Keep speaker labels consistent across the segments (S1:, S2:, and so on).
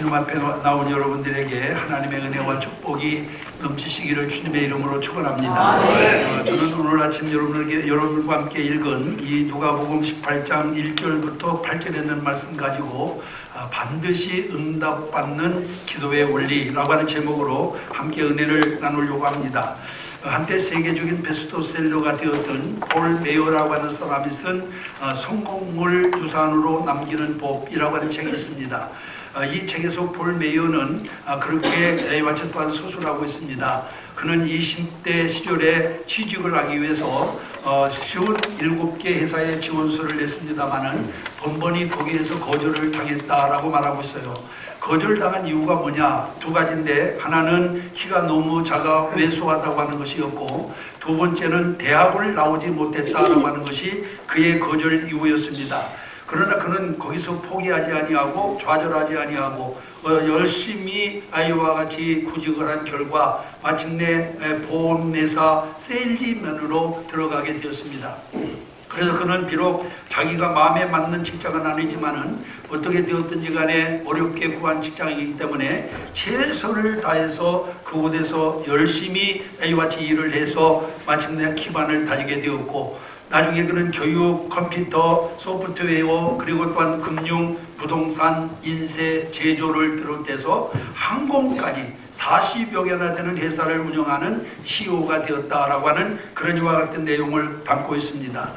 S1: 주님 앞에 나온 여러분들에게 하나님의 은혜와 축복이 넘치시기를 주님의 이름으로 축원합니다. 저는 오늘 아침 여러분과 함께 읽은 이 누가복음 18장 1절부터 8절에 있는 말씀 가지고 반드시 응답받는 기도의 원리라고 하는 제목으로 함께 은혜를 나누려고 합니다. 한때 세계적인 베스트셀러가 되었던 폴 메이어라고 하는 사람이 쓴 성공을 유산으로 남기는 법이라고 하는 책이 있습니다. 이 책에서 폴 메이어는 그렇게 또한 서술하고 있습니다. 그는 20대 시절에 취직을 하기 위해서 57개 회사에 지원서를 냈습니다마는 번번이 거기에서 거절을 당했다라고 말하고 있어요. 거절당한 이유가 뭐냐? 두 가지인데, 하나는 키가 너무 작아 왜소하다고 하는 것이었고, 두 번째는 대학을 나오지 못했다라고 하는 것이 그의 거절 이유였습니다. 그러나 그는 거기서 포기하지 아니하고 좌절하지 아니하고 열심히 아이와 같이 구직을 한 결과 마침내 보험회사 세일즈맨으로 들어가게 되었습니다. 그래서 그는 비록 자기가 마음에 맞는 직장은 아니지만은 어떻게 되었든지 간에 어렵게 구한 직장이기 때문에 최선을 다해서 그곳에서 열심히 A와 같이 일을 해서 마침내 기반을 다지게 되었고, 나중에 그는 교육, 컴퓨터, 소프트웨어, 그리고 또한 금융, 부동산, 인쇄, 제조를 비롯해서 항공까지 40여 개나 되는 회사를 운영하는 CEO가 되었다라고 하는 그런 이와 같은 내용을 담고 있습니다.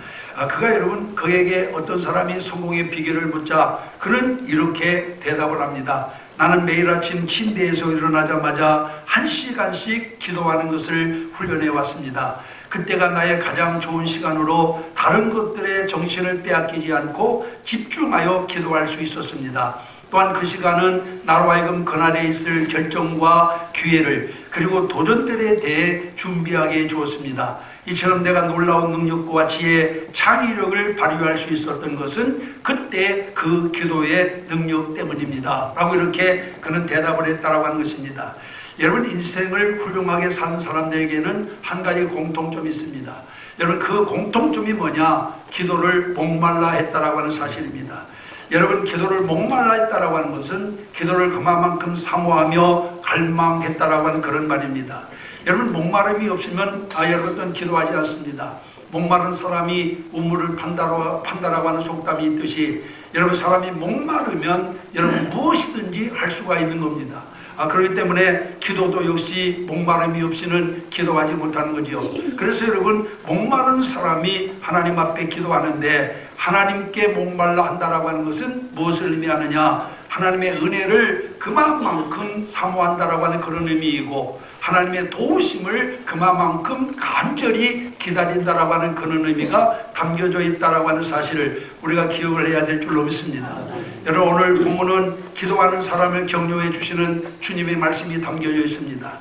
S1: 그가 여러분, 그에게 어떤 사람이 성공의 비결을 묻자 그는 이렇게 대답을 합니다. 나는 매일 아침 침대에서 일어나자마자 1시간씩 기도하는 것을 훈련해 왔습니다. 그때가 나의 가장 좋은 시간으로 다른 것들에 정신을 빼앗기지 않고 집중하여 기도할 수 있었습니다. 또한 그 시간은 나로 하여금 그날에 있을 결정과 기회를 그리고 도전들에 대해 준비하게 해주었습니다. 이처럼 내가 놀라운 능력과 지혜, 창의력을 발휘할 수 있었던 것은 그때 그 기도의 능력 때문입니다 라고 이렇게 그는 대답을 했다라고 하는 것입니다. 여러분, 인생을 훌륭하게 사는 사람들에게는 한 가지 공통점이 있습니다. 여러분, 그 공통점이 뭐냐? 기도를 목말라 했다라고 하는 사실입니다. 여러분, 기도를 목말라 했다라고 하는 것은 기도를 그만큼 사모하며 갈망했다라고 하는 그런 말입니다. 여러분, 목마름이 없으면 여러분은 기도하지 않습니다. 목마른 사람이 우물을 판다라고 하는 속담이 있듯이 여러분, 사람이 목마르면 여러분 무엇이든지 할 수가 있는 겁니다. 그렇기 때문에 기도도 역시 목마름이 없이는 기도하지 못하는 거죠. 그래서 여러분, 목마른 사람이 하나님 앞에 기도하는데 하나님께 목말라 한다라고 하는 것은 무엇을 의미하느냐? 하나님의 은혜를 그만큼 사모한다라고 하는 그런 의미이고, 하나님의 도우심을 그만큼 간절히 기다린다라고 하는 그런 의미가 담겨져 있다라고 하는 사실을 우리가 기억을 해야 될 줄로 믿습니다. 여러분, 오늘 본문은 기도하는 사람을 격려해 주시는 주님의 말씀이 담겨져 있습니다.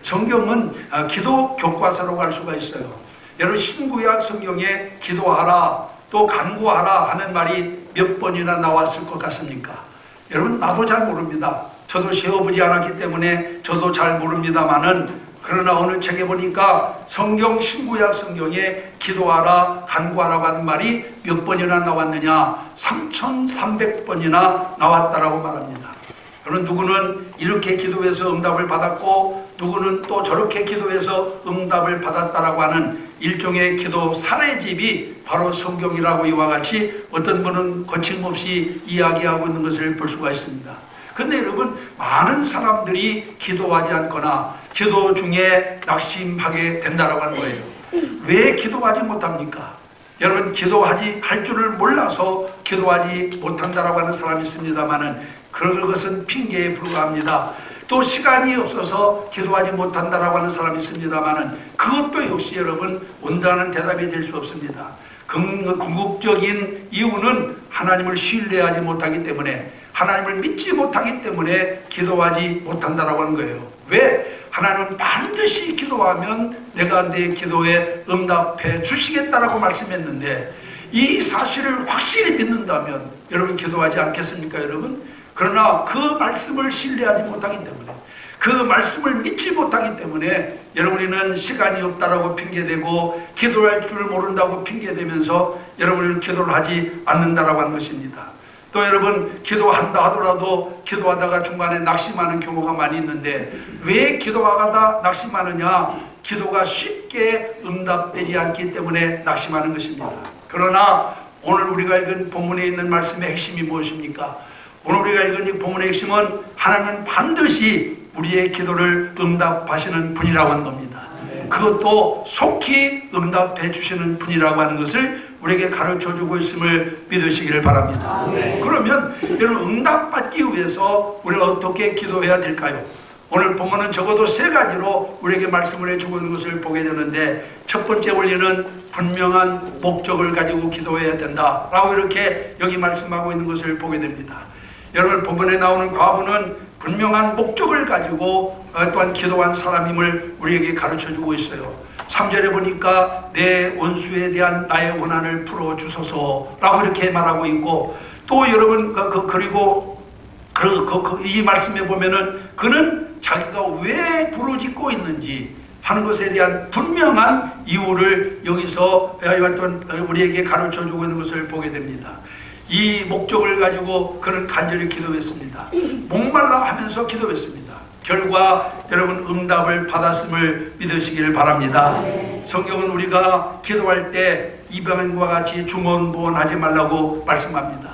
S1: 성경은 기도 교과서라고 할 수가 있어요. 여러분, 신구약 성경에 기도하라 또 간구하라 하는 말이 몇 번이나 나왔을 것 같습니까? 여러분, 나도 잘 모릅니다. 저도 세워보지 않았기 때문에 저도 잘 모릅니다만은, 그러나 어느 책에 보니까 성경 신구약 성경에 기도하라 간구하라고 하는 말이 몇 번이나 나왔느냐? 3,300번이나 나왔다라고 말합니다. 여러분, 누구는 이렇게 기도해서 응답을 받았고 누구는 또 저렇게 기도해서 응답을 받았다라고 하는 일종의 기도 사례집이 바로 성경이라고 이와 같이 어떤 분은 거침없이 이야기하고 있는 것을 볼 수가 있습니다. 근데 여러분, 많은 사람들이 기도하지 않거나 기도 중에 낙심하게 된다라고 하는 거예요. 왜 기도하지 못합니까? 여러분, 기도하지 할 줄을 몰라서 기도하지 못한다라고 하는 사람이 있습니다만은 그런 것은 핑계에 불과합니다. 또 시간이 없어서 기도하지 못한다라고 하는 사람이 있습니다만은 그것도 역시 여러분 온전한 대답이 될 수 없습니다. 궁극적인 이유는 하나님을 신뢰하지 못하기 때문에, 하나님을 믿지 못하기 때문에 기도하지 못한다라고 하는 거예요. 왜? 하나님은 반드시 기도하면 내가 내 기도에 응답해 주시겠다라고 말씀했는데, 이 사실을 확실히 믿는다면 여러분 기도하지 않겠습니까, 여러분? 그러나 그 말씀을 신뢰하지 못하기 때문에, 그 말씀을 믿지 못하기 때문에 여러분이는 시간이 없다라고 핑계대고 기도할 줄 모른다고 핑계대면서 여러분은 기도를 하지 않는다라고 하는 것입니다. 또 여러분 기도한다 하더라도 기도하다가 중간에 낙심하는 경우가 많이 있는데 왜 기도하다가 낙심하느냐? 기도가 쉽게 응답되지 않기 때문에 낙심하는 것입니다. 그러나 오늘 우리가 읽은 본문에 있는 말씀의 핵심이 무엇입니까? 오늘 우리가 읽은 이 본문의 핵심은 하나님은 반드시 우리의 기도를 응답하시는 분이라고 하는 겁니다. 그것도 속히 응답해 주시는 분이라고 하는 것을 우리에게 가르쳐주고 있음을 믿으시기를 바랍니다. 그러면 여러분 응답받기 위해서 우리가 어떻게 기도해야 될까요? 오늘 본문은 적어도 세 가지로 우리에게 말씀을 해주고 있는 것을 보게 되는데, 첫 번째 원리는 분명한 목적을 가지고 기도해야 된다라고 이렇게 여기 말씀하고 있는 것을 보게 됩니다. 여러분 본문에 나오는 과부는 분명한 목적을 가지고 또한 기도한 사람임을 우리에게 가르쳐주고 있어요. 3절에 보니까 내 원수에 대한 나의 원한을 풀어주소서라고 이렇게 말하고 있고, 또 여러분 그리고 이 말씀에 보면은 그는 자기가 왜 부르짖고 있는지 하는 것에 대한 분명한 이유를 여기서 우리에게 가르쳐주고 있는 것을 보게 됩니다. 이 목적을 가지고 그는 간절히 기도했습니다. 목말라 하면서 기도했습니다. 결과 여러분 응답을 받았음을 믿으시기를 바랍니다. 성경은 우리가 기도할 때 이방인과 같이 중언부언하지 말라고 말씀합니다.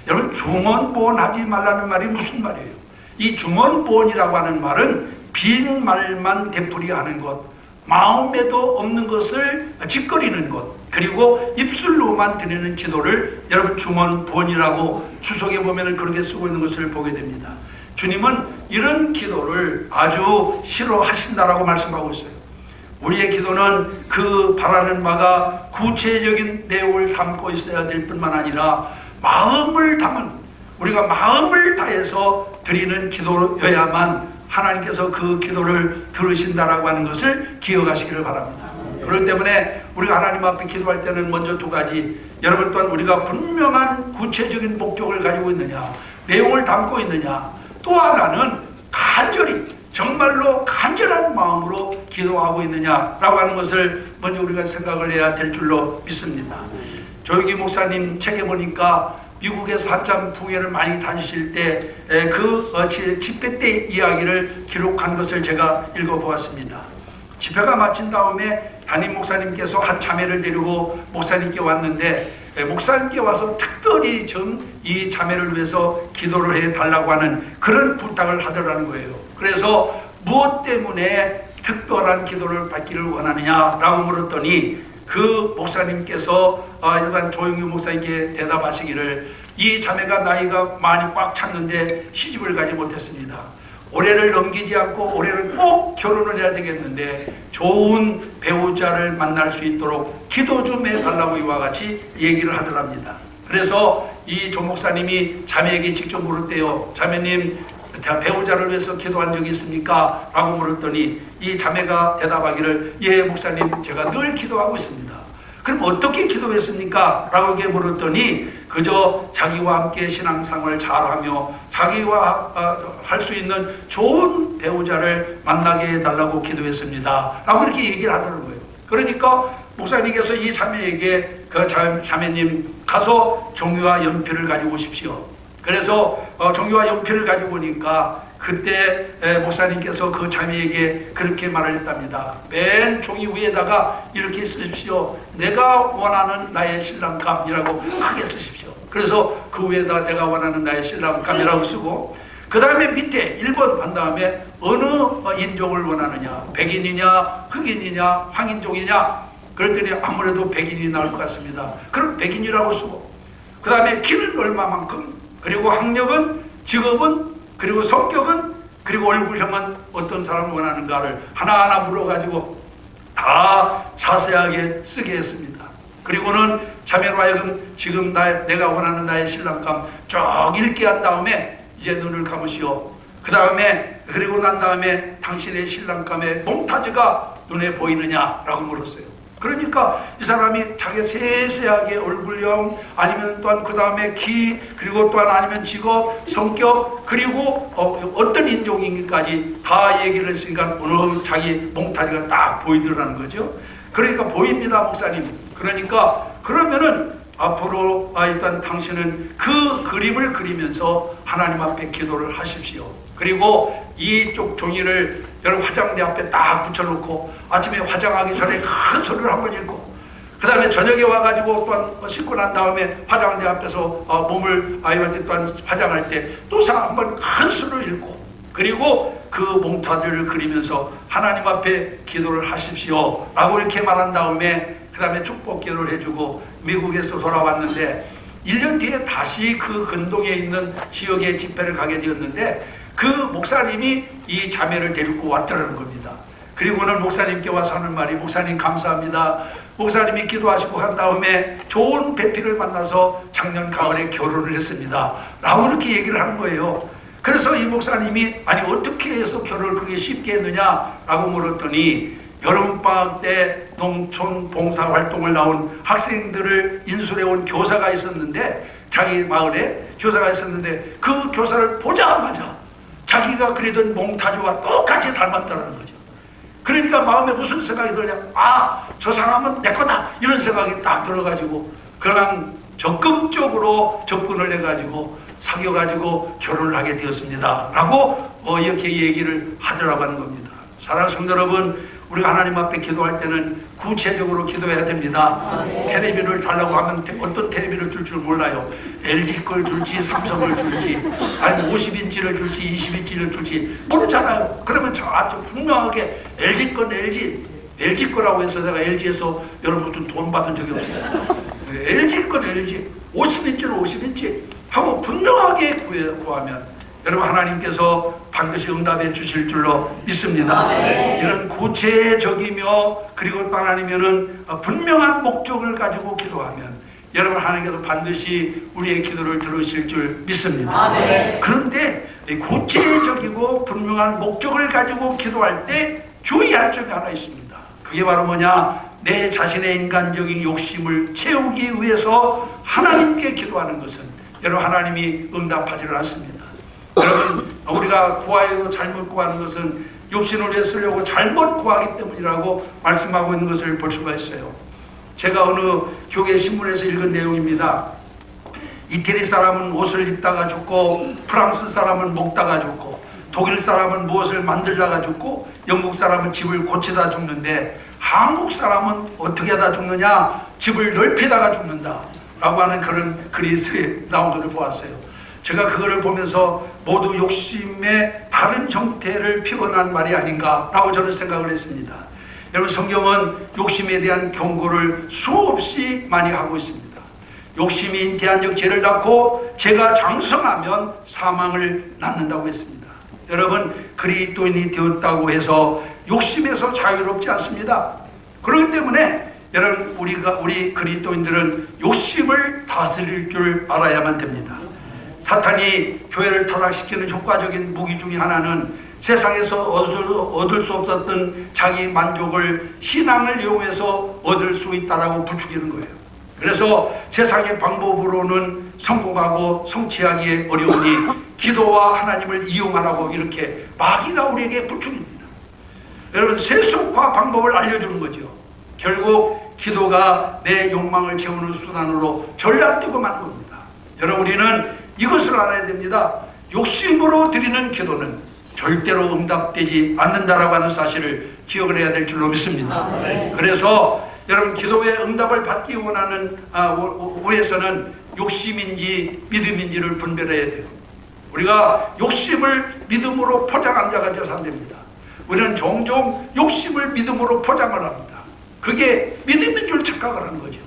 S1: 여러분 중언부언하지 말라는 말이 무슨 말이에요? 이 중언부언이라고 하는 말은 빈 말만 되풀이하는 것, 마음에도 없는 것을 짓거리는 것, 그리고 입술로만 드리는 기도를 여러분 중언부언이라고 주석에 보면 그렇게 쓰고 있는 것을 보게 됩니다. 주님은 이런 기도를 아주 싫어하신다라고 말씀하고 있어요. 우리의 기도는 그 바라는 바가 구체적인 내용을 담고 있어야 될 뿐만 아니라 마음을 담은, 우리가 마음을 다해서 드리는 기도여야만 하나님께서 그 기도를 들으신다라고 하는 것을 기억하시기를 바랍니다. 그렇기 때문에 우리가 하나님 앞에 기도할 때는 먼저 두 가지, 여러분 또한 우리가 분명한 구체적인 목적을 가지고 있느냐, 내용을 담고 있느냐, 또 하나는 간절히 정말로 간절한 마음으로 기도하고 있느냐라고 하는 것을 먼저 우리가 생각을 해야 될 줄로 믿습니다. 조용기 목사님 책에 보니까 미국에서 한참 부회를 많이 다니실 때 그 집회 때 이야기를 기록한 것을 제가 읽어보았습니다. 집회가 마친 다음에 담임 목사님께서 한 자매를 데리고 목사님께 왔는데, 목사님께 와서 특별히 이 자매를 위해서 기도를 해달라고 하는 그런 부탁을 하더라는 거예요. 그래서 무엇 때문에 특별한 기도를 받기를 원하느냐라고 물었더니 그 목사님께서 일반 조용규 목사님께 대답하시기를, 이 자매가 나이가 많이 꽉 찼는데 시집을 가지 못했습니다. 올해를 넘기지 않고 올해는 꼭 결혼을 해야 되겠는데 좋은 배우자를 만날 수 있도록 기도 좀 해달라고 이와 같이 얘기를 하더랍니다. 그래서 이 조 목사님이 자매에게 직접 물었대요. 자매님, 배우자를 위해서 기도한 적이 있습니까? 라고 물었더니 이 자매가 대답하기를, 예 목사님, 제가 늘 기도하고 있습니다. 그럼 어떻게 기도했습니까? 라고 물었더니 그저 자기와 함께 신앙생활을 잘하며 자기와 할 수 있는 좋은 배우자를 만나게 해달라고 기도했습니다. 라고 이렇게 얘기를 하더라는 거예요. 그러니까 목사님께서 이 자매에게 그 자매님 가서 종이와 연필을 가지고 오십시오. 그래서 종이와 연필을 가지고 오니까 그때 목사님께서 그 자매에게 그렇게 말을 했답니다. 맨 종이 위에다가 이렇게 쓰십시오. 내가 원하는 나의 신랑감이라고 크게 쓰십시오. 그래서 그 위에다 내가 원하는 나의 신랑감이라고 쓰고, 그 다음에 밑에 1번 한 다음에 어느 인종을 원하느냐, 백인이냐 흑인이냐 황인종이냐, 그랬더니 아무래도 백인이 나올 것 같습니다. 그럼 백인이라고 쓰고, 그 다음에 키는 얼마만큼, 그리고 학력은, 직업은, 그리고 성격은, 그리고 얼굴형은 어떤 사람을 원하는가를 하나하나 물어가지고 다 자세하게 쓰게 했습니다. 그리고는 자매로 하여금 지금 내가 원하는 나의 신랑감 쭉 읽게 한 다음에 이제 눈을 감으시오. 그 다음에 그리고 난 다음에 당신의 신랑감의 몽타주가 눈에 보이느냐라고 물었어요. 그러니까 이 사람이 자기 세세하게 얼굴형, 아니면 또한 그 다음에 키, 그리고 또한 아니면 직업, 성격, 그리고 어떤 인종인지까지 다 얘기를 했으니까 어느 자기 몽타주가 딱 보이더라는 거죠. 그러니까 보입니다 목사님. 그러니까 그러면은 앞으로 일단 당신은 그 그림을 그리면서 하나님 앞에 기도를 하십시오. 그리고 이쪽 종이를 여러분 화장대 앞에 딱 붙여놓고 아침에 화장하기 전에 큰 소리를 한번 읽고, 그 다음에 저녁에 와가지고 또 씻고 난 다음에 화장대 앞에서 몸을 아이한테 또 화장할 때 또 한번 큰 수로 읽고, 그리고 그 몽타주를 그리면서 하나님 앞에 기도를 하십시오 라고 이렇게 말한 다음에 그 다음에 축복 기도를 해주고 미국에서 돌아왔는데 1년 뒤에 다시 그 근동에 있는 지역에 집회를 가게 되었는데 그 목사님이 이 자매를 데리고 왔다는 겁니다. 그리고는 목사님께 와서 하는 말이, 목사님 감사합니다. 목사님이 기도하시고 한 다음에 좋은 배필을 만나서 작년 가을에 결혼을 했습니다 라고 이렇게 얘기를 하는 거예요. 그래서 이 목사님이 아니 어떻게 해서 결혼을 그렇게 쉽게 했느냐 라고 물었더니 여름방학 때 농촌 봉사활동을 나온 학생들을 인솔해 온 교사가 있었는데, 자기 마을에 교사가 있었는데 그 교사를 보자마자 자기가 그리던 몽타주와 똑같이 닮았다는 거죠. 그러니까 마음에 무슨 생각이 들냐, 저 사람은 내 거다 이런 생각이 딱 들어가지고 그냥 적극적으로 접근을 해가지고 사귀어가지고 결혼을 하게 되었습니다 라고 이렇게 얘기를 하더라고 하는 겁니다. 사랑하는 성도 여러분, 우리가 하나님 앞에 기도할 때는 구체적으로 기도해야 됩니다. 텔레비를 달라고 하면 어떤 텔레비를 줄 줄 몰라요. LG 걸 줄지 삼성을 줄지 아니면 50인치를 줄지 20인치를 줄지 모르잖아요. 그러면 저 분명하게 LG 건 LG 거라고 해서 내가 LG에서 여러분 돈 받은 적이 없어요. LG 건 LG, 50인치는 50인치 하고 분명하게 구하면 여러분 하나님께서 반드시 응답해 주실 줄로 믿습니다. 이런 구체적이며 그리고 또 하나님은 분명한 목적을 가지고 기도하면 여러분 하나님께서 반드시 우리의 기도를 들으실 줄 믿습니다. 그런데 구체적이고 분명한 목적을 가지고 기도할 때 주의할 점이 하나 있습니다. 그게 바로 뭐냐? 내 자신의 인간적인 욕심을 채우기 위해서 하나님께 기도하는 것은 여러분 하나님이 응답하지를 않습니다. 여러분 우리가 구하여도 잘못 구하는 것은 욕심을 위해 쓰려고 잘못 구하기 때문이라고 말씀하고 있는 것을 볼 수가 있어요. 제가 어느 교회 신문에서 읽은 내용입니다. 이태리 사람은 옷을 입다가 죽고, 프랑스 사람은 먹다가 죽고, 독일 사람은 무엇을 만들다가 죽고, 영국 사람은 집을 고치다 죽는데 한국 사람은 어떻게 하다 죽느냐? 집을 넓히다가 죽는다 라고 하는 그런 글이 나온 것을 보았어요. 제가 그거를 보면서 모두 욕심의 다른 형태를 표현한 말이 아닌가 라고 저는 생각을 했습니다. 여러분 성경은 욕심에 대한 경고를 수없이 많이 하고 있습니다. 욕심이 인태한적 죄를 낳고 죄가 장성하면 사망을 낳는다고 했습니다. 여러분 그리스도인이 되었다고 해서 욕심에서 자유롭지 않습니다. 그렇기 때문에 여러분 우리 그리스도인들은 욕심을 다스릴 줄 알아야만 됩니다. 사탄이 교회를 타락시키는 효과적인 무기 중에 하나는 세상에서 얻을 수 없었던 자기 만족을 신앙을 이용해서 얻을 수 있다라고 부추기는 거예요. 그래서 세상의 방법으로는 성공하고 성취하기에 어려우니 기도와 하나님을 이용하라고 이렇게 마귀가 우리에게 부추깁니다. 여러분 세속화 방법을 알려주는 거죠. 결국 기도가 내 욕망을 채우는 수단으로 전락되고 마는 겁니다. 여러분 우리는 이것을 알아야 됩니다. 욕심으로 드리는 기도는 절대로 응답되지 않는다라고 하는 사실을 기억을 해야 될 줄로 믿습니다. 그래서 여러분 기도의 응답을 받기 원하는 위해서는 욕심인지 믿음인지를 분별해야 돼요. 우리가 욕심을 믿음으로 포장한 자가 되어서 안 됩니다. 우리는 종종 욕심을 믿음으로 포장을 합니다. 그게 믿음인 줄 착각을 하는 거죠.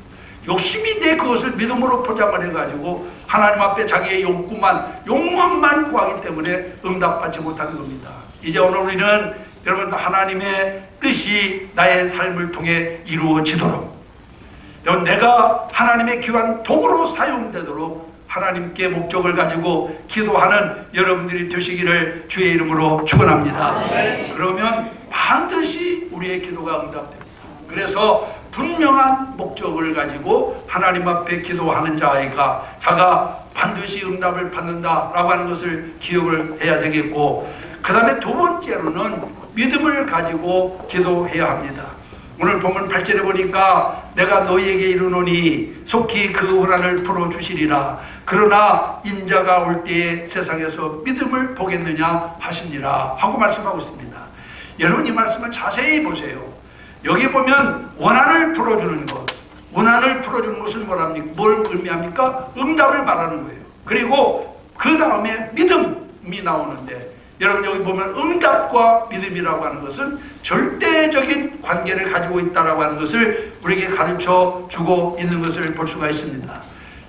S1: 욕심인데 그것을 믿음으로 포장을 해가지고 하나님 앞에 자기의 욕망만 구하기 때문에 응답받지 못하는 겁니다. 이제 오늘 우리는 여러분 하나님의 뜻이 나의 삶을 통해 이루어지도록, 여러분 내가 하나님의 귀한 도구로 사용되도록 하나님께 목적을 가지고 기도하는 여러분들이 되시기를 주의 이름으로 축원합니다. 그러면 반드시 우리의 기도가 응답됩니다. 그래서 분명한 목적을 가지고 하나님 앞에 기도하는 자가 반드시 응답을 받는다라고 하는 것을 기억을 해야 되겠고, 그 다음에 두 번째로는 믿음을 가지고 기도해야 합니다. 오늘 본문 8절에 보니까 내가 너희에게 이르노니 속히 그 고난을 풀어주시리라. 그러나 인자가 올 때에 세상에서 믿음을 보겠느냐 하시니라 하고 말씀하고 있습니다. 여러분, 이 말씀을 자세히 보세요. 여기 보면 원한을 풀어주는 것, 원한을 풀어주는 것은 뭘 의미합니까? 응답을 말하는 거예요. 그리고 그 다음에 믿음이 나오는데, 여러분 여기 보면 응답과 믿음이라고 하는 것은 절대적인 관계를 가지고 있다라고 하는 것을 우리에게 가르쳐 주고 있는 것을 볼 수가 있습니다.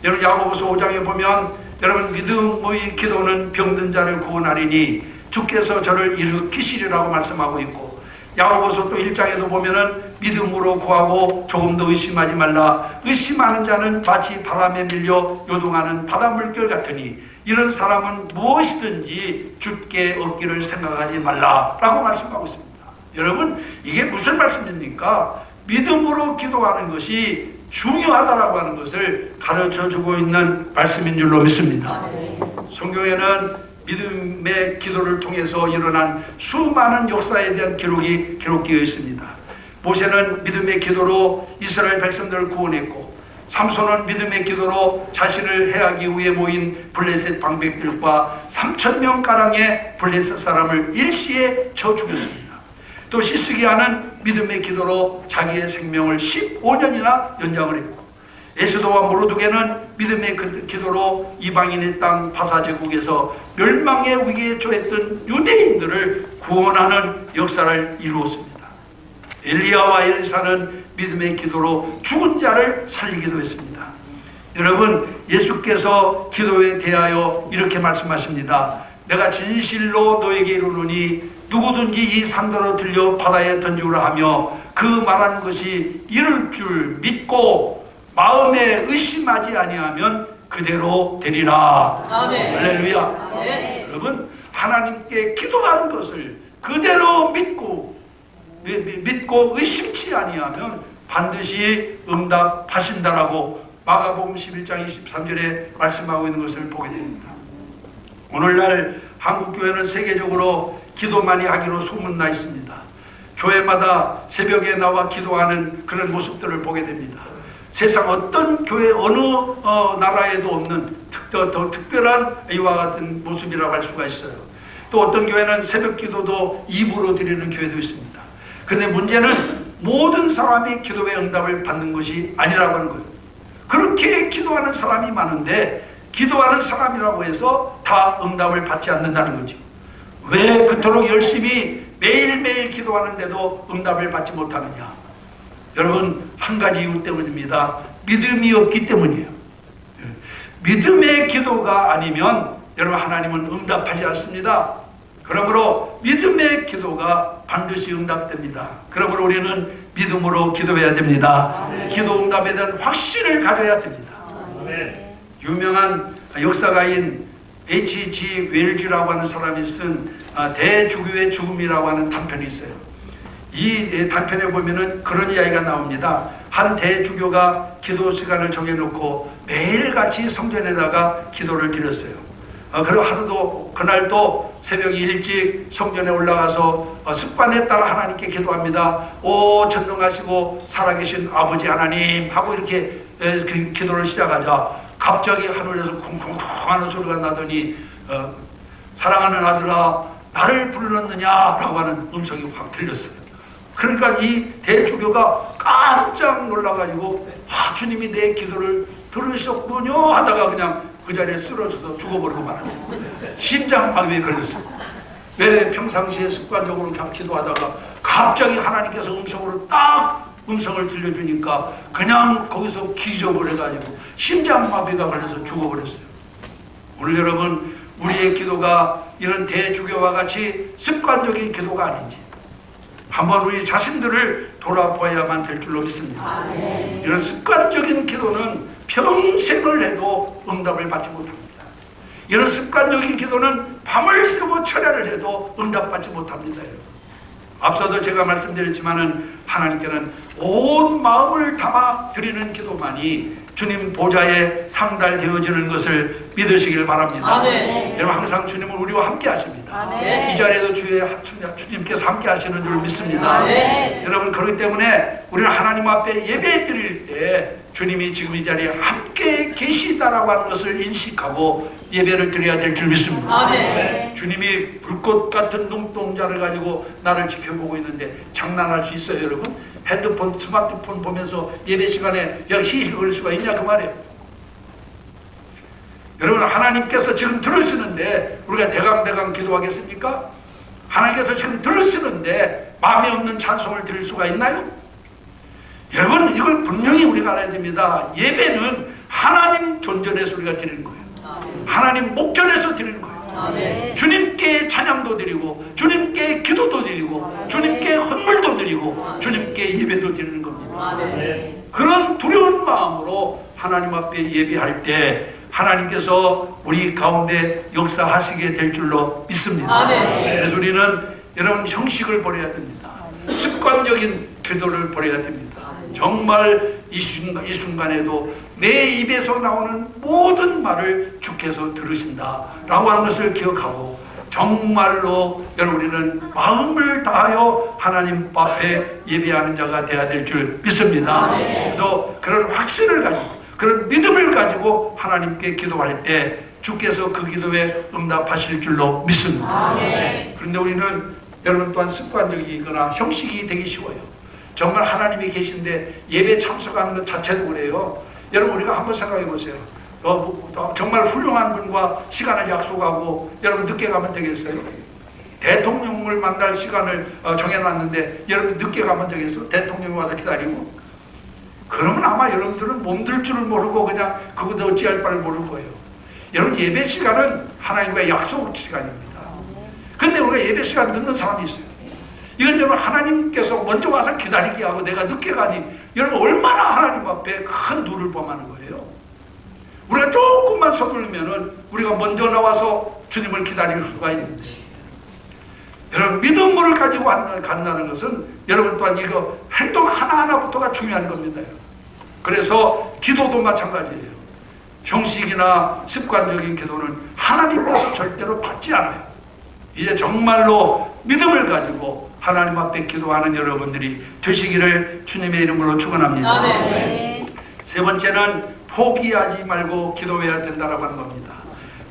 S1: 여러분 야고보서 5장에 보면, 여러분 믿음의 기도는 병든 자를 구원하리니 주께서 저를 일으키시리라고 말씀하고 있고, 야고보서 또 1장에도 보면은 믿음으로 구하고 조금 더 의심하지 말라. 의심하는 자는 마치 바람에 밀려 요동하는 바닷물결 같으니 이런 사람은 무엇이든지 주께 얻기를 생각하지 말라라고 말씀하고 있습니다. 여러분, 이게 무슨 말씀입니까? 믿음으로 기도하는 것이 중요하다라고 하는 것을 가르쳐주고 있는 말씀인 줄로 믿습니다. 성경에는 믿음의 기도를 통해서 일어난 수많은 역사에 대한 기록이 기록되어 있습니다. 모세는 믿음의 기도로 이스라엘 백성들을 구원했고, 삼손은 믿음의 기도로 자신을 해하기 위해 모인 블레셋 방백들과 3,000명가량의 블레셋 사람을 일시에 쳐 죽였습니다. 또 시스기야는 믿음의 기도로 자기의 생명을 15년이나 연장을 했고, 에스더와 모르드게는 믿음의 기도로 이방인의 땅 바사 제국에서 멸망의 위기에 처했던 유대인들을 구원하는 역사를 이루었습니다. 엘리야와 엘리사는 믿음의 기도로 죽은 자를 살리기도 했습니다. 여러분, 예수께서 기도에 대하여 이렇게 말씀하십니다. 내가 진실로 너에게 이르노니 누구든지 이 산더러 들려 바다에 던지우라 하며 그 말한 것이 이룰 줄 믿고 마음에 의심하지 아니하면 그대로 되리라. 아멘. 할렐루야. 아멘. 여러분, 하나님께 기도하는 것을 그대로 믿고 의심치 아니하면 반드시 응답하신다라고 마가복음 11장 23절에 말씀하고 있는 것을 보게 됩니다. 오늘날 한국교회는 세계적으로 기도 많이 하기로 소문나 있습니다. 교회마다 새벽에 나와 기도하는 그런 모습들을 보게 됩니다. 세상 어떤 교회 어느 나라에도 없는 더 특별한 이와 같은 모습이라고 할 수가 있어요. 또 어떤 교회는 새벽 기도도 입으로 드리는 교회도 있습니다. 그런데 문제는 모든 사람이 기도의 응답을 받는 것이 아니라고 하는 거예요. 그렇게 기도하는 사람이 많은데 기도하는 사람이라고 해서 다 응답을 받지 않는다는 거죠. 왜 그토록 열심히 매일매일 기도하는데도 응답을 받지 못하느냐? 여러분, 한 가지 이유 때문입니다. 믿음이 없기 때문이에요. 믿음의 기도가 아니면 여러분, 하나님은 응답하지 않습니다. 그러므로 믿음의 기도가 반드시 응답됩니다. 그러므로 우리는 믿음으로 기도해야 됩니다. 기도 응답에 대한 확신을 가져야 됩니다. 유명한 역사가인 H.G. 웰즈라고 하는 사람이 쓴 대주교의 죽음이라고 하는 단편이 있어요. 이 단편에 보면은 그런 이야기가 나옵니다. 한 대주교가 기도 시간을 정해놓고 매일같이 성전에다가 기도를 드렸어요. 그리고 그날도 새벽 일찍 성전에 올라가서 습관에 따라 하나님께 기도합니다. 오 전능하시고 살아계신 아버지 하나님 하고 이렇게 기도를 시작하자 갑자기 하늘에서 쿵쿵쿵 하는 소리가 나더니 사랑하는 아들아 나를 불렀느냐라고 하는 음성이 확 들렸어요. 그러니까 이 대주교가 깜짝 놀라가지고 주님이 내 기도를 들으셨군요 하다가 그냥 그 자리에 쓰러져서 죽어버리고 말았어요. 심장마비에 걸렸어요. 왜 평상시에 습관적으로 그냥 기도하다가 갑자기 하나님께서 음성을 들려주니까 그냥 거기서 기적을 해가지고 심장마비가 걸려서 죽어버렸어요. 오늘 여러분, 우리의 기도가 이런 대주교와 같이 습관적인 기도가 아닌지 한번 우리 자신들을 돌아봐야만 될 줄로 믿습니다. 이런 습관적인 기도는 평생을 해도 응답을 받지 못합니다. 이런 습관적인 기도는 밤을 새고 철야를 해도 응답받지 못합니다. 앞서도 제가 말씀드렸지만은 하나님께는 온 마음을 담아 드리는 기도만이 주님 보좌에 상달되어지는 것을 믿으시길 바랍니다.
S2: 아멘.
S1: 여러분 항상 주님은 우리와 함께 하십니다.
S2: 아멘.
S1: 이 자리에도 주님께서 함께 하시는 줄 믿습니다.
S2: 아멘.
S1: 여러분 그렇기 때문에 우리는 하나님 앞에 예배 드릴 때 주님이 지금 이 자리에 함께 계시다라고 하는 것을 인식하고 예배를 드려야 될 줄 믿습니다.
S2: 아멘.
S1: 주님이 불꽃 같은 눈동자를 가지고 나를 지켜보고 있는데 장난할 수 있어요, 여러분? 핸드폰, 스마트폰 보면서 예배 시간에 히히거릴 수가 있냐 그 말이에요. 여러분 하나님께서 지금 들으시는데 우리가 대강대강 기도하겠습니까? 하나님께서 지금 들으시는데 마음에 없는 찬송을 드릴 수가 있나요? 여러분 이걸 분명히 우리가 알아야 됩니다. 예배는 하나님 존전에서 우리가 드리는 거예요. 하나님 목전에서 드리는 거예요.
S2: 아멘.
S1: 주님께 찬양도 드리고 주님께 기도도 드리고 주님께 헌물도 드리고 주님께 예배도 드리는 겁니다.
S2: 아멘.
S1: 그런 두려운 마음으로 하나님 앞에 예배할 때 하나님께서 우리 가운데 역사하시게 될 줄로 믿습니다.
S2: 아멘.
S1: 그래서 우리는 여러분 형식을 버려야 됩니다. 습관적인 기도를 버려야 됩니다. 정말 이 순간에도 내 입에서 나오는 모든 말을 주께서 들으신다 라고 하는 것을 기억하고 정말로 여러분 우리는 마음을 다하여 하나님 앞에 예배하는 자가 되어야 될 줄 믿습니다. 그래서 그런 확신을 가지고 그런 믿음을 가지고 하나님께 기도할 때 주께서 그 기도에 응답하실 줄로 믿습니다. 그런데 우리는 여러분 또한 습관적이거나 형식이 되기 쉬워요. 정말 하나님이 계신데 예배 참석하는 것 자체도 그래요. 여러분 우리가 한번 생각해 보세요. 정말 훌륭한 분과 시간을 약속하고 여러분 늦게 가면 되겠어요? 대통령을 만날 시간을 정해놨는데 여러분 늦게 가면 되겠어요? 대통령이 와서 기다리고? 그러면 아마 여러분들은 몸들 줄을 모르고 그냥 그것도 어찌할 바를 모를 거예요. 여러분 예배 시간은 하나님과의 약속 시간입니다. 근데 우리가 예배 시간 늦는 사람이 있어요. 이건 여러분 하나님께서 먼저 와서 기다리게 하고 내가 늦게 가니 여러분 얼마나 하나님 앞에 큰 누를 범하는 거예요. 우리가 조금만 서두르면은 우리가 먼저 나와서 주님을 기다릴 수가 있는데 여러분 믿음을 가지고 간다는 것은 여러분 또한 이거 행동 하나하나부터가 중요한 겁니다. 그래서 기도도 마찬가지예요. 형식이나 습관적인 기도는 하나님께서 절대로 받지 않아요. 이제 정말로 믿음을 가지고 하나님 앞에 기도하는 여러분들이 되시기를 주님의 이름으로 축원합니다. 세 번째는 포기하지 말고 기도해야 된다라고 하는 겁니다.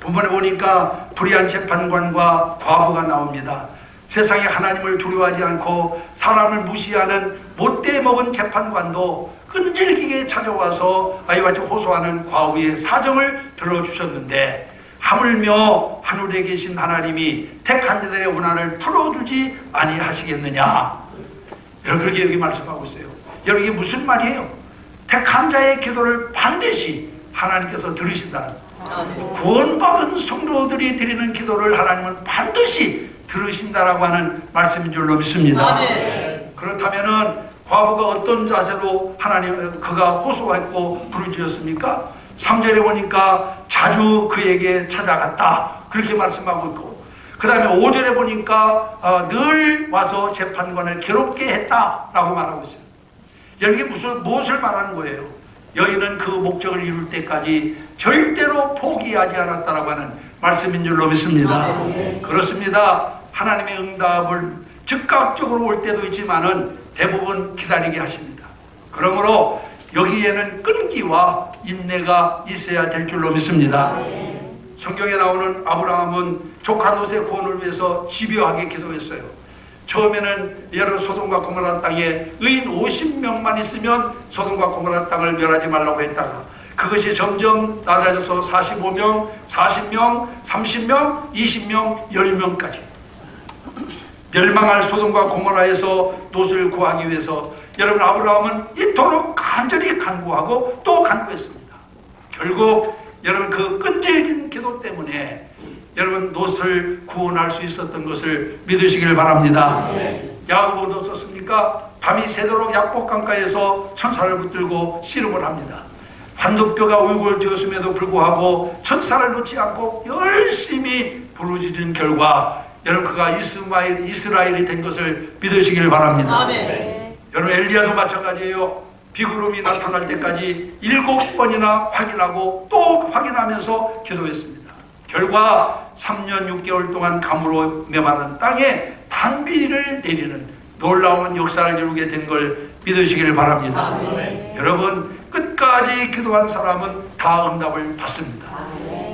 S1: 본문에 보니까 불의한 재판관과 과부가 나옵니다. 세상에 하나님을 두려워하지 않고 사람을 무시하는 못돼 먹은 재판관도 끈질기게 찾아와서 아이와 같이 호소하는 과부의 사정을 들어주셨는데 하물며 하늘에 계신 하나님이 택한 자들의 원한을 풀어주지 아니하시겠느냐. 여러분 그렇게 여기 말씀하고 있어요. 여러분 이게 무슨 말이에요? 택한 자의 기도를 반드시 하나님께서 들으신다. 구원받은 성도들이 드리는 기도를 하나님은 반드시 들으신다라고 하는 말씀인 줄로 믿습니다. 그렇다면은 과부가 어떤 자세로 하나님 그가 호소했고 부르짖었습니까? 3절에 보니까 자주 그에게 찾아갔다 그렇게 말씀하고 있고 그 다음에 5절에 보니까 늘 와서 재판관을 괴롭게 했다라고 말하고 있어요. 여기 무엇을 말하는 거예요? 여인은 그 목적을 이룰 때까지 절대로 포기하지 않았다라고 하는 말씀인 줄로 믿습니다. 그렇습니다. 하나님의 응답을 즉각적으로 올 때도 있지만은 대부분 기다리게 하십니다. 그러므로 여기에는 끈기와 인내가 있어야 될 줄로 믿습니다. 성경에 나오는 아브라함은 조카 롯의 구원을 위해서 집요하게 기도했어요. 처음에는 여러 소돔과 고모라 땅에 의인 50명만 있으면 소돔과 고모라 땅을 멸하지 말라고 했다가 그것이 점점 낮아져서 45명, 40명, 30명, 20명, 10명까지 멸망할 소돔과 고모라에서 롯을 구하기 위해서 여러분 아브라함은 이토록 간절히 간구하고 또 간구했습니다. 결국 여러분 그 끈질긴 기도 때문에 여러분 롯을 구원할 수 있었던 것을 믿으시길 바랍니다. 야고보도 썼습니까? 밤이 새도록 약복강가에서 천사를 붙들고 씨름을 합니다. 환도뼈가 울골되었음에도 불구하고 천사를 놓지 않고 열심히 부르짖은 결과 여러분 그가 이스라엘이 된 것을 믿으시길 바랍니다. 여러분 엘리야도 마찬가지예요. 비구름이 나타날 때까지 7번이나 확인하고 또 확인하면서 기도했습니다. 결과 3년 6개월 동안 가물어 메마른 땅에 단비를 내리는 놀라운 역사를 이루게 된 걸 믿으시기를 바랍니다. 여러분, 끝까지 기도한 사람은 다 응답을 받습니다.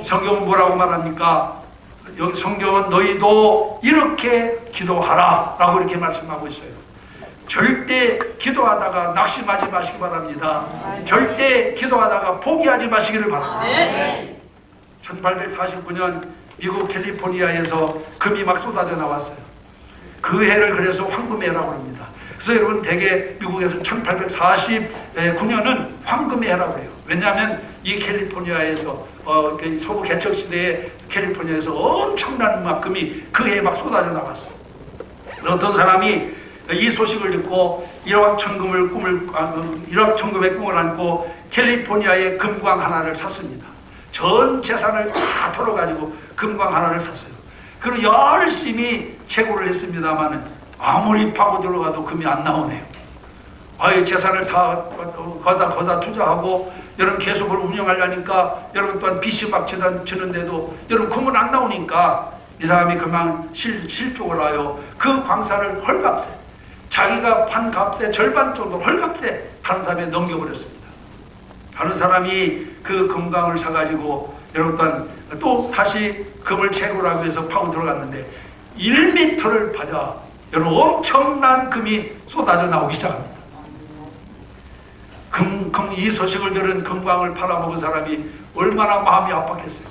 S1: 성경은 뭐라고 말합니까? 여기 성경은 너희도 이렇게 기도하라 라고 이렇게 말씀하고 있어요. 절대 기도하다가 낙심하지 마시기 바랍니다. 절대 기도하다가 포기하지 마시기를 바랍니다. 1849년 미국 캘리포니아에서 금이 막 쏟아져 나왔어요. 그 해를 그래서 황금해라고 합니다. 그래서 여러분, 대개 미국에서 1849년은 황금의 해라고 해요. 왜냐하면 이 캘리포니아에서 서부 개척 시대에 캘리포니아에서 엄청난 막 금이 그 해에 막 쏟아져 나왔어요. 어떤 사람이 이 소식을 듣고 1억 천금의 꿈을 안고 캘리포니아의 금광 하나를 샀습니다. 전 재산을 다 털어가지고 금광 하나를 샀어요. 그리고 열심히 채굴을 했습니다만 아무리 파고 들어가도 금이 안 나오네요. 아예 재산을 다 거다 투자하고 여러분 계속 그걸 운영하려니까 여러분 또한 빚이 막 지는데도 여러분 금은 안 나오니까 이 사람이 그만 실족을 하여 그 광산을 헐값에, 자기가 판 값의 절반 정도 헐값에 다른 사람에 넘겨버렸습니다. 다른 사람이 그 금광을 사가지고 여러분 또한 또 다시 금을 채굴하기 위해서 파고 들어갔는데 1m를 파자 여러분 엄청난 금이 쏟아져 나오기 시작합니다. 이 소식을 들은 금광을 팔아먹은 사람이 얼마나 마음이 압박했어요.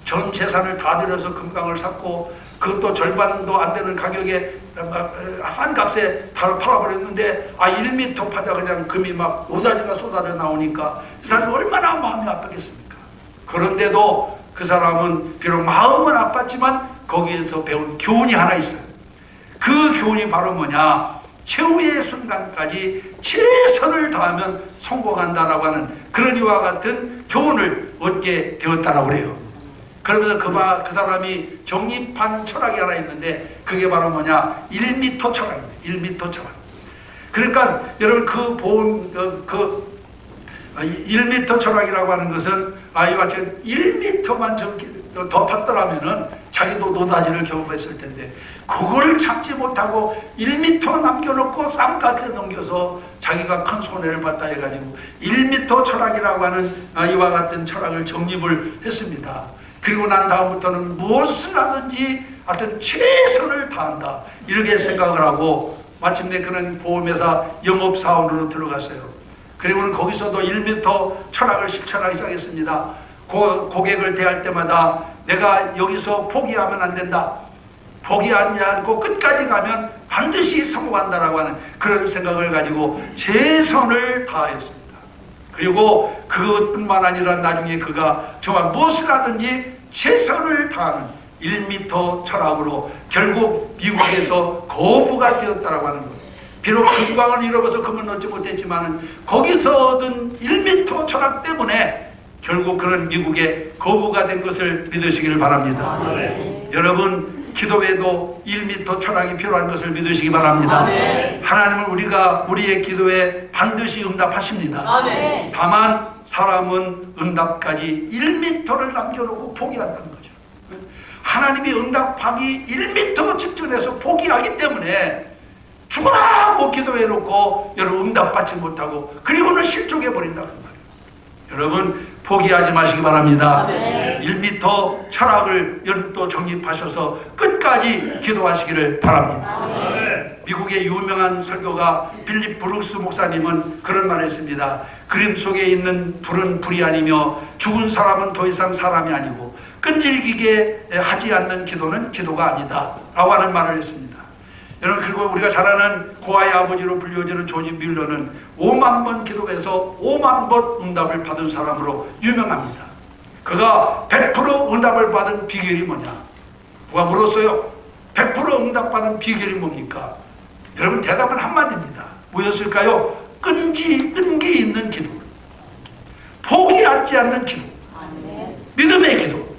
S1: 전 재산을 다 들여서 금광을 샀고 그것도 절반도 안 되는 가격에 싼 값에 다 팔아버렸는데 1m 파자 그냥 금이 막 오다지가 쏟아져 나오니까 이 사람이 얼마나 마음이 아팠겠습니까? 그런데도 그 사람은 비록 마음은 아팠지만 거기에서 배운 교훈이 하나 있어요. 그 교훈이 바로 뭐냐? 최후의 순간까지 최선을 다하면 성공한다라고 하는 그런 이와 같은 교훈을 얻게 되었다라고 그래요. 그러면서 그 사람이 정립한 철학이 하나 있는데 그게 바로 뭐냐? 1m 철학입니다. 1m 철학. 그러니까 여러분 그 1m 철학이라고 하는 것은 이와 같이 1m만 더 팠더라면은 자기도 노다지를 경험했을 텐데 그걸 참지 못하고 1m 남겨놓고 쌈값에 넘겨서 자기가 큰 손해를 봤다 해가지고 1m 철학이라고 하는 이와 같은 철학을 정립을 했습니다. 그리고 난 다음부터는 무엇을 하든지 하여튼 최선을 다한다 이렇게 생각을 하고 마침내 그는 보험회사 영업사원으로 들어갔어요. 그리고는 거기서도 1m 철학을 실천하기 시작했습니다. 고객을 대할 때마다 내가 여기서 포기하면 안 된다. 포기하지 않고 끝까지 가면 반드시 성공한다라고 하는 그런 생각을 가지고 최선을 다했습니다. 그리고 그것뿐만 아니라 나중에 그가 정말 무엇을 하든지 최선을 다하는 1m 철학으로 결국 미국에서 거부가 되었다라고 하는 것. 비록 금광을 잃어버려서 금을 얻지 못했지만 거기서 얻은 1m 철학 때문에 결국 그런 미국에 거부가 된 것을 믿으시기를 바랍니다. 여러분, 기도에도 1m 철학이 필요한 것을 믿으시기 바랍니다. 하나님은 우리의 기도에 반드시 응답하십니다. 다만 사람은 응답까지 1m를 남겨놓고 포기한다는 거죠. 하나님이 응답하기 1m 직전에서 포기하기 때문에 죽으라고 기도해놓고 여러분 응답받지 못하고 그리고는 실족해버린다는 말이에요. 여러분 포기하지 마시기 바랍니다. 1m 철학을 여러분 또 정립하셔서 끝까지 기도하시기를 바랍니다. 미국의 유명한 설교가 빌립 브룩스 목사님은 그런 말을 했습니다. 그림 속에 있는 불은 불이 아니며 죽은 사람은 더 이상 사람이 아니고 끈질기게 하지 않는 기도는 기도가 아니다 라고 하는 말을 했습니다. 여러분, 그리고 우리가 잘 아는 고아의 아버지로 불리워지는 조지 뮬러는 5만 번 기도해서 5만 번 응답을 받은 사람으로 유명합니다. 그가 100% 응답을 받은 비결이 뭐냐? 누가 물었어요. 100% 응답받은 비결이 뭡니까? 여러분, 대답은 한마디입니다. 뭐였을까요? 끈기 있는 기도, 포기하지 않는 기도, 믿음의 기도.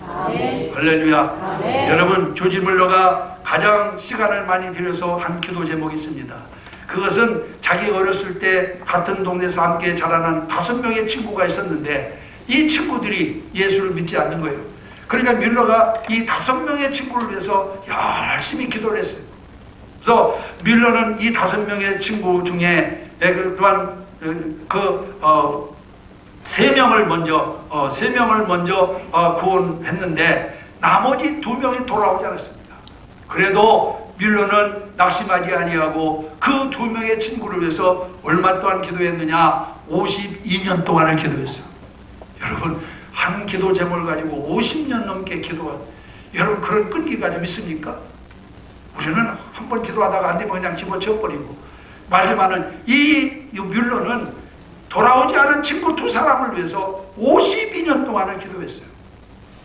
S1: 할렐루야. 여러분, 조지 뮬러가 가장 시간을 많이 들여서 한 기도 제목이 있습니다. 그것은 자기 어렸을 때 같은 동네에서 함께 자라난 5명의 친구가 있었는데 이 친구들이 예수를 믿지 않는 거예요. 그러니까 뮬러가 이 5명의 친구를 위해서 열심히 기도를 했어요. 그래서 뮬러는 이 5명의 친구 중에 또한 3명을 먼저 구원했는데 나머지 2명이 돌아오지 않았습니다. 그래도 뮬러는 낙심하지 아니하고 그 2명의 친구를 위해서 얼마 동안 기도했느냐? 52년 동안을 기도했어요. 여러분, 한 기도 제목을 가지고 50년 넘게 기도한, 여러분 그런 끈기가 좀 있습니까? 우리는 한 번 기도하다가 안 되면 그냥 집어쳐버리고 말지만은 이 뮬러는 돌아오지 않은 친구 2사람을 위해서 52년 동안을 기도했어요.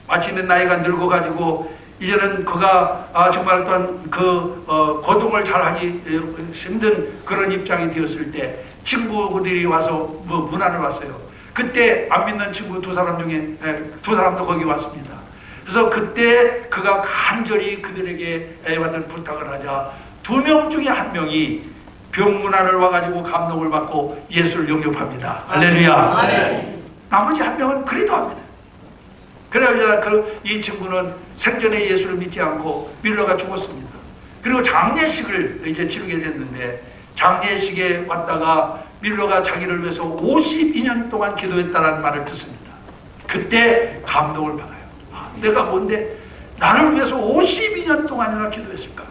S1: 마침내 나이가 늙어가지고 이제는 그가 정말 어떤 거동을 잘하기 힘든 그런 입장이 되었을 때 친구들이 와서 문안을 왔어요. 그때 안 믿는 친구 2사람 중에 2사람도 거기 왔습니다. 그래서 그때 그가 간절히 그들에게 받을 부탁을 하자 2명 중에 1명이 병문안을 와가지고 감동을 받고 예수를 영접합니다. 할렐루야. 나머지 1명은 그래도 합니다. 그래야 이 친구는 생전에 예수를 믿지 않고 뮬러가 죽었습니다. 그리고 장례식을 이제 치르게 됐는데 장례식에 왔다가 뮬러가 자기를 위해서 52년 동안 기도했다는 말을 듣습니다. 그때 감동을 받아요. 내가 뭔데 나를 위해서 52년 동안이나 기도했을까?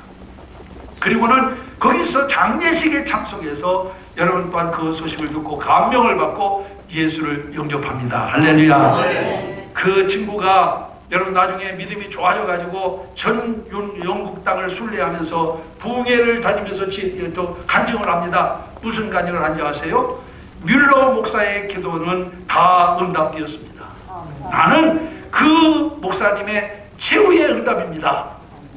S1: 그리고는 거기서 장례식에 참석해서 여러분 또한 그 소식을 듣고 감명을 받고 예수를 영접합니다. 할렐루야. 그 친구가 여러분 나중에 믿음이 좋아져가지고 전 영국 땅을 순례하면서 부흥회를 다니면서 또 간증을 합니다. 무슨 간증을 한지 아세요? 뮬러 목사의 기도는 다 응답되었습니다. 나는 그 목사님의 최후의 응답입니다.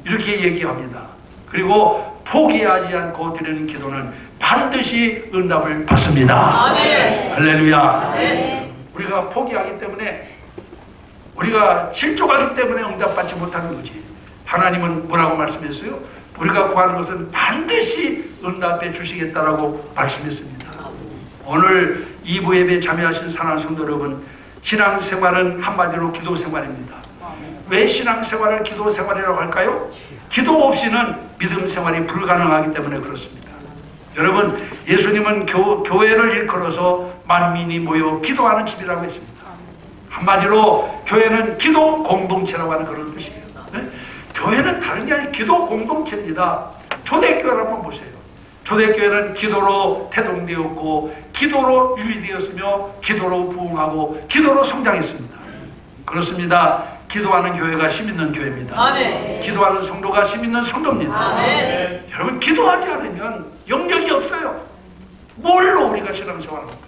S1: 이렇게 얘기합니다. 그리고 포기하지 않고 드리는 기도는 반드시 응답을 받습니다. 아멘. 할렐루야. 아멘. 우리가 포기하기 때문에 우리가 실족하기 때문에 응답받지 못하는 거지. 하나님은 뭐라고 말씀했어요? 우리가 구하는 것은 반드시 응답해 주시겠다라고 말씀했습니다. 오늘 2부 예배에 참여하신 사랑하는 성도 여러분, 신앙생활은 한마디로 기도생활입니다. 왜 신앙생활을 기도생활이라고 할까요? 기도 없이는 믿음생활이 불가능하기 때문에 그렇습니다. 여러분, 예수님은 교회를 일컬어서 만민이 모여 기도하는 집이라고 했습니다. 한마디로 교회는 기도 공동체라고 하는 그런 뜻이에요. 네? 교회는 다른 게 아니라 기도 공동체입니다. 초대교회를 한번 보세요. 초대교회는 기도로 태동되었고 기도로 유의되었으며 기도로 부흥하고 기도로 성장했습니다. 그렇습니다. 기도하는 교회가 힘있는 교회입니다. 아멘. 기도하는 성도가 힘있는 성도입니다. 아멘. 여러분, 기도하지 않으면 영역이 없어요. 뭘로 우리가 신앙생활합니까?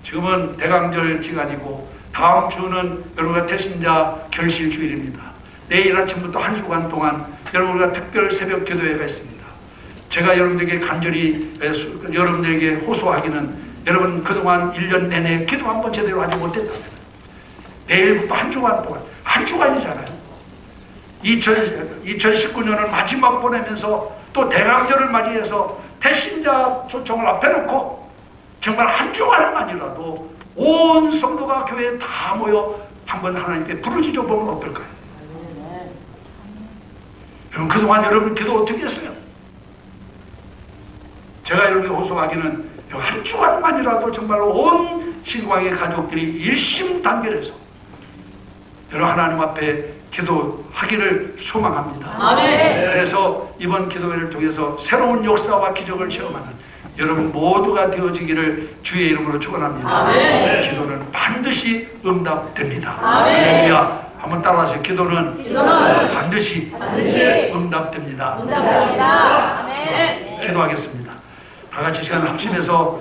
S1: 지금은 대강절 기간이고 다음 주는 여러분과 태신자 결실 주일입니다. 내일 아침부터 1주간 동안 여러분과 특별 새벽 기도회가 있습니다. 제가 여러분들에게 간절히 여러분들에게 호소하기는, 여러분 그동안 1년 내내 기도 한번 제대로 하지 못했다면 내일부터 1주간 동안, 1주간이잖아요. 2019년을 마지막 보내면서 또 대강절을 맞이해서 태신자 초청을 앞에 놓고 정말 1주간만이라도 온 성도가 교회에 다 모여 한번 하나님께 부르짖어 보면 어떨까요? 여러분, 그동안 여러분 기도 어떻게 했어요? 제가 여러분께 호소하기는 1주간만이라도 정말로 온 신광의 가족들이 일심단결해서 여러분 하나님 앞에 기도하기를 소망합니다. 아멘. 그래서 이번 기도회를 통해서 새로운 역사와 기적을 체험하는 여러분 모두가 되어지기를 주의 이름으로 축원합니다. 아멘. 기도는 반드시 응답됩니다. 할렐루야. 한번 따라하세요. 기도는 반드시 응답됩니다. 기도하겠습니다. 다 같이 시간 합심해서